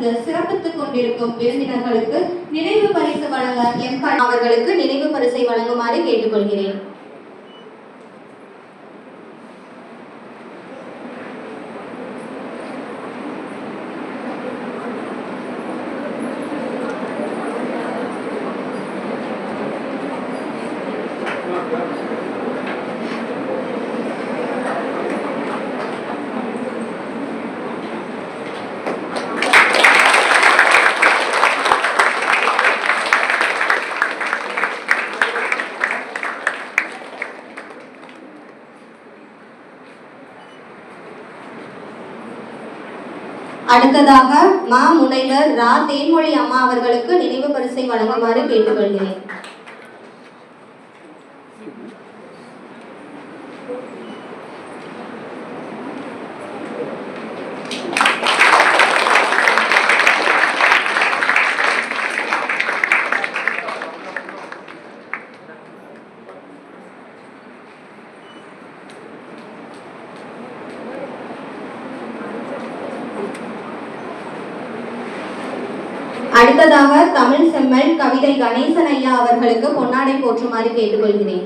தந்து சிறப்பித்துக் கொண்டிருக்கும் விருந்தினர்களுக்கு நினைவு பரிசு வழங்க அவர்களுக்கு நினைவு பரிசை வழங்குமாறு கேட்டுக்கொள்கிறேன். அடுத்ததாக மா முனைவர் ரா தேன்மொழி அம்மா அவர்களுக்கு நினைவு பரிசை வழங்குமாறு கேட்டுக்கொள்கிறேன். அடுத்ததாக தமிழ் செம்மல் கவிதை கணேசன் ஐயா அவர்களுக்கு பொன்னாடை போற்றுமாறு கேட்டுக்கொள்கிறேன்.